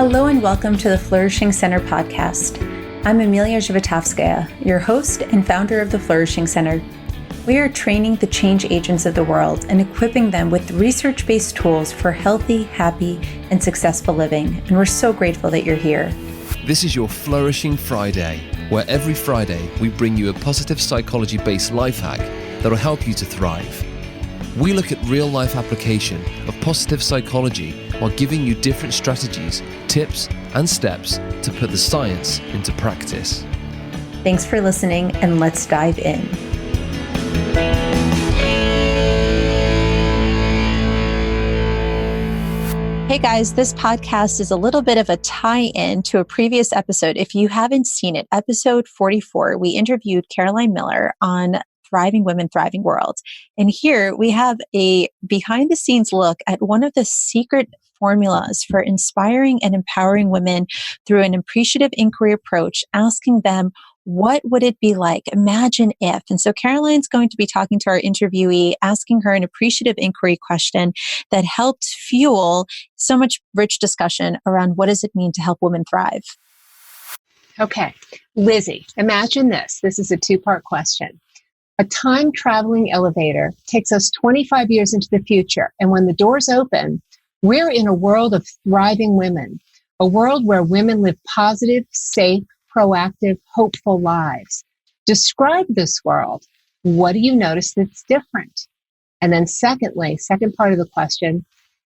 Hello and welcome to the Flourishing Center podcast. I'm Emiliya Zhivotovskaya, your host and founder of the Flourishing Center. We are training the change agents of the world and equipping them with research-based tools for healthy, happy, and successful living. And we're so grateful that you're here. This is your Flourishing Friday, where every Friday we bring you a positive psychology-based life hack that will help you to thrive. We look at real-life application of positive psychology while giving you different strategies, tips, and steps to put the science into practice. Thanks for listening, and let's dive in. Hey guys, this podcast is a little bit of a tie-in to a previous episode. If you haven't seen it, episode 44, we interviewed Caroline Miller on Thriving Women, Thriving World. And here we have a behind-the-scenes look at one of the secret formulas for inspiring and empowering women through an appreciative inquiry approach, asking them, what would it be like? Imagine if. And so Caroline's going to be talking to our interviewee, asking her an appreciative inquiry question that helped fuel so much rich discussion around what does it mean to help women thrive. Okay, Lizzie, imagine this. This is a two-part question. A time-traveling elevator takes us 25 years into the future, and when the doors open, we're in a world of thriving women, a world where women live positive, safe, proactive, hopeful lives. Describe this world. What do you notice that's different? And then secondly, second part of the question,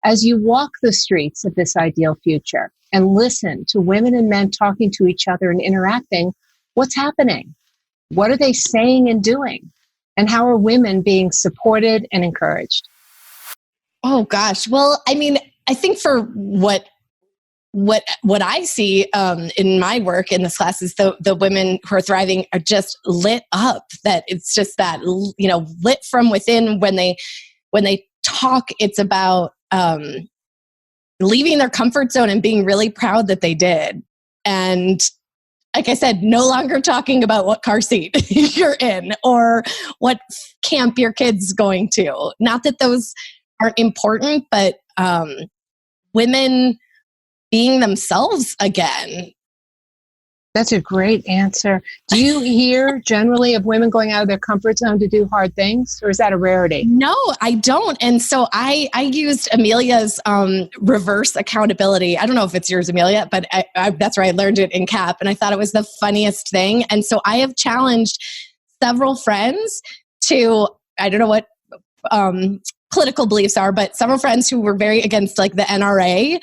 as you walk the streets of this ideal future and listen to women and men talking to each other and interacting, what's happening? What are they saying and doing? And how are women being supported and encouraged? Oh gosh. Well, I mean, I think for what I see in my work in this class is the women who are thriving are just lit up. That it's just that, you know, lit from within when they talk. It's about leaving their comfort zone and being really proud that they did. And like I said, no longer talking about what car seat you're in or what camp your kid's going to. Not that those aren't important, but women being themselves again. That's a great answer. Do you hear generally of women going out of their comfort zone to do hard things, or is that a rarity? No, I don't. And so I used Emiliya's reverse accountability. I don't know if it's yours, Emiliya, but that's where I learned it in CAP, and I thought it was the funniest thing. And so I have challenged several friends to, I don't know what political beliefs are, but several friends who were very against like the NRA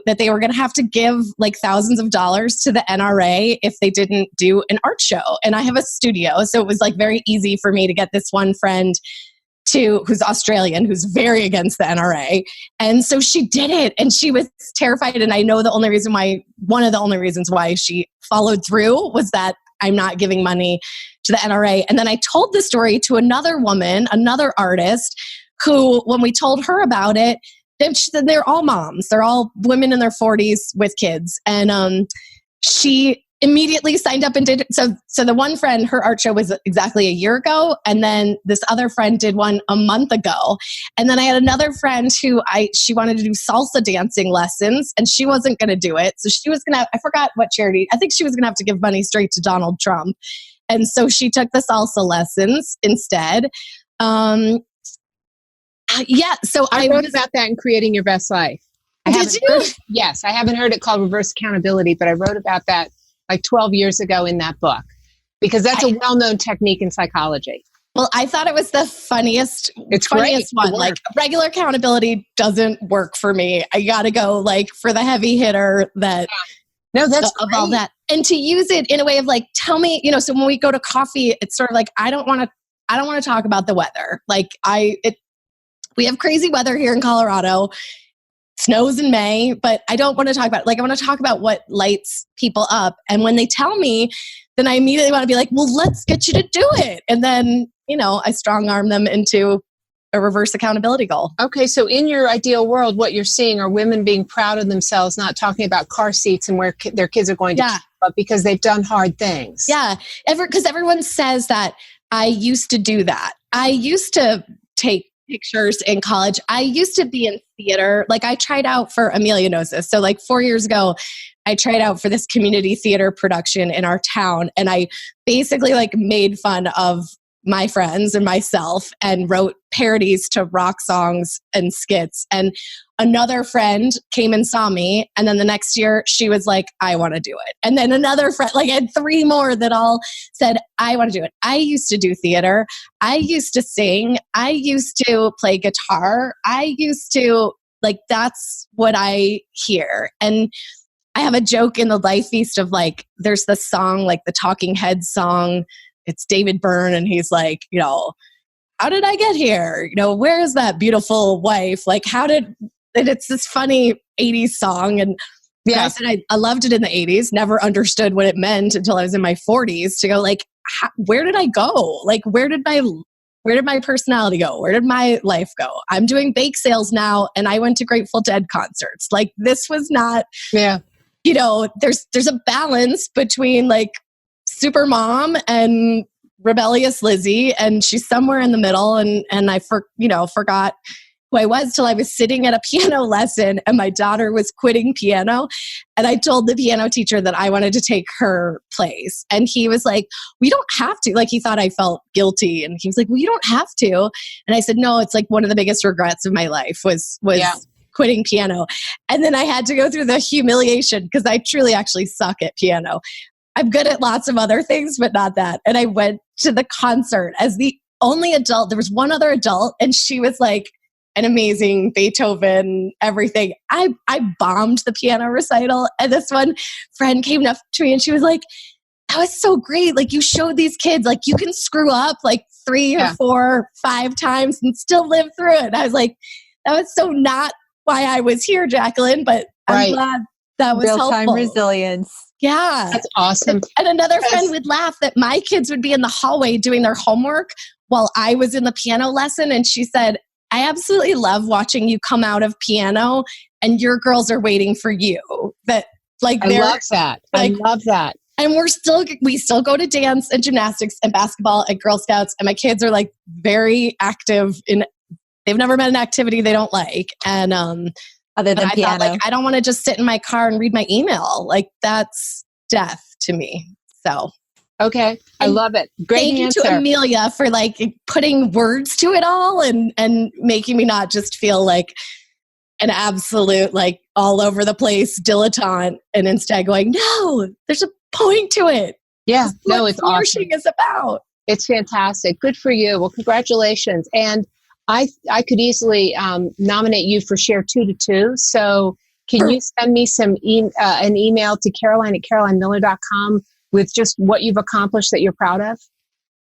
that they were going to have to give like thousands of dollars to the NRA if they didn't do an art show. And I have a studio, so it was like very easy for me to get this one friend who's Australian, who's very against the NRA. And so she did it, and she was terrified. And I know one of the only reasons why she followed through was that I'm not giving money to the NRA. And then I told the story to another woman, another artist, who, when we told her about it, they're all moms. They're all women in their 40s with kids. And she immediately signed up and did it. So the one friend, her art show was exactly a year ago. And then this other friend did one a month ago. And then I had another friend she wanted to do salsa dancing lessons, and she wasn't going to do it. So she was going to, I forgot what charity. I think she was going to have to give money straight to Donald Trump. And so she took the salsa lessons instead. So I wrote about that in Creating Your Best Life. Did you? Yes, I haven't heard it called reverse accountability, but I wrote about that like 12 years ago in that book, because that's a well-known technique in psychology. Well, I thought it was the funniest great one. Like regular accountability doesn't work for me. I got to go like for the heavy hitter that. No, that's of all that. And to use it in a way of like, tell me, you know, so when we go to coffee, it's sort of like, I don't want to talk about the weather. Like we have crazy weather here in Colorado. Snows in May, but I don't want to talk about it. Like, I want to talk about what lights people up. And when they tell me, then I immediately want to be like, well, let's get you to do it. And then, you know, I strong arm them into a reverse accountability goal. Okay. So in your ideal world, what you're seeing are women being proud of themselves, not talking about car seats and where their kids are going to, but because they've done hard things. Yeah. Because everyone says that I used to do that. I used to take pictures in college. I used to be in theater. Like I tried out for, Emiliya knows this. So like 4 years ago, I tried out for this community theater production in our town. And I basically like made fun of my friends and myself and wrote parodies to rock songs and skits. And another friend came and saw me. And then the next year she was like, I want to do it. And then another friend, like I had 3 more that all said, I want to do it. I used to do theater. I used to sing. I used to play guitar. I used to like, that's what I hear. And I have a joke in the Life Feast of like, there's the song, like the Talking Heads song. It's David Byrne. And he's like, you know, how did I get here? You know, where's that beautiful wife? Like, and it's this funny 80s song. And I said, I loved it in the 80s, never understood what it meant until I was in my 40s to go like, where did I go? Like, where did my personality go? Where did my life go? I'm doing bake sales now. And I went to Grateful Dead concerts. Like this was not, you know, there's a balance between like super mom and rebellious Lizzie, and she's somewhere in the middle. And I forgot who I was till I was sitting at a piano lesson and my daughter was quitting piano. And I told the piano teacher that I wanted to take her place. And he was like, we don't have to. Like he thought I felt guilty. And he was like, well, you don't have to. And I said, no, it's like one of the biggest regrets of my life was quitting piano. And then I had to go through the humiliation because I truly actually suck at piano. I'm good at lots of other things, but not that. And I went to the concert as the only adult. There was one other adult and she was like an amazing Beethoven, everything. I bombed the piano recital. And this one friend came up to me and she was like, that was so great. Like you showed these kids, like you can screw up like 3 or 4 or 5 times and still live through it. And I was like, that was so not why I was here, Jacqueline, but I'm glad that was real-time helpful. Resilience. Yeah. That's awesome. And another friend would laugh that my kids would be in the hallway doing their homework while I was in the piano lesson. And she said, I absolutely love watching you come out of piano and your girls are waiting for you. That like I love that. Like, I love that. And we still go to dance and gymnastics and basketball and Girl Scouts. And my kids are like very active they've never met an activity they don't like. And other than piano. Thought, like, I don't want to just sit in my car and read my email. Like that's death to me. So. Okay. I love it. Great answer. Thank you to Emiliya for like putting words to it all and making me not just feel like an absolute, like all over the place dilettante and instead going, no, there's a point to it. Yeah. No, it's flourishing awesome. Is about. It's fantastic. Good for you. Well, congratulations. And I could easily nominate you for Share 2 to 2. So can you send me an email to Caroline@CarolineMiller.com with just what you've accomplished that you're proud of?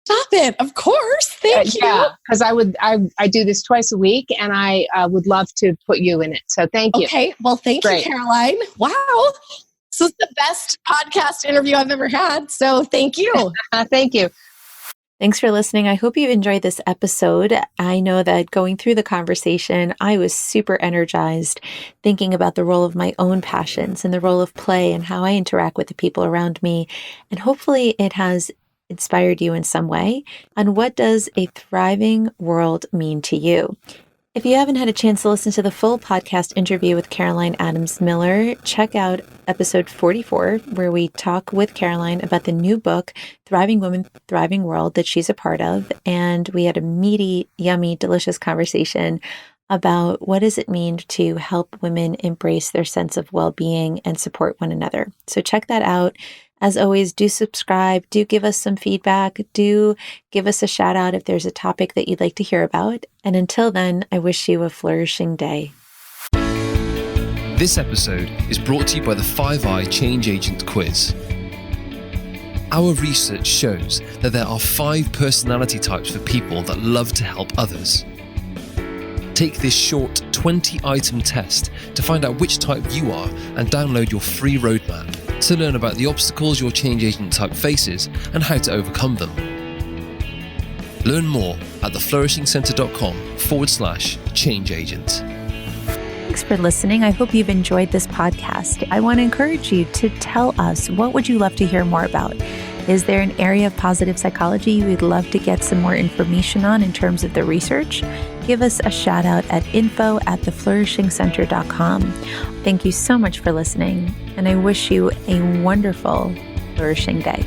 Stop it. Of course. Thank you. Yeah, because I do this twice a week and I would love to put you in it. So thank you. Okay. Well, thank you, Caroline. Wow. This is the best podcast interview I've ever had. So thank you. Thank you. Thanks for listening. I hope you enjoyed this episode. I know that going through the conversation, I was super energized thinking about the role of my own passions and the role of play and how I interact with the people around me. And hopefully it has inspired you in some way. And what does a thriving world mean to you? If you haven't had a chance to listen to the full podcast interview with Caroline Adams Miller, check out episode 44, where we talk with Caroline about the new book, Thriving Women, Thriving World, that she's a part of. And we had a meaty, yummy, delicious conversation about what does it mean to help women embrace their sense of well-being and support one another. So check that out. As always, do subscribe, do give us some feedback, do give us a shout out if there's a topic that you'd like to hear about. And until then, I wish you a flourishing day. This episode is brought to you by the 5i Change Agent Quiz. Our research shows that there are 5 personality types for people that love to help others. Take this short 20-item test to find out which type you are and download your free roadmap to learn about the obstacles your change agent type faces and how to overcome them. Learn more at theflourishingcenter.com/change agent. Thanks for listening. I hope you've enjoyed this podcast. I want to encourage you to tell us, what would you love to hear more about? Is there an area of positive psychology you would love to get some more information on in terms of the research? Give us a shout out at info@theflourishingcenter.com. Thank you so much for listening, and I wish you a wonderful, flourishing day.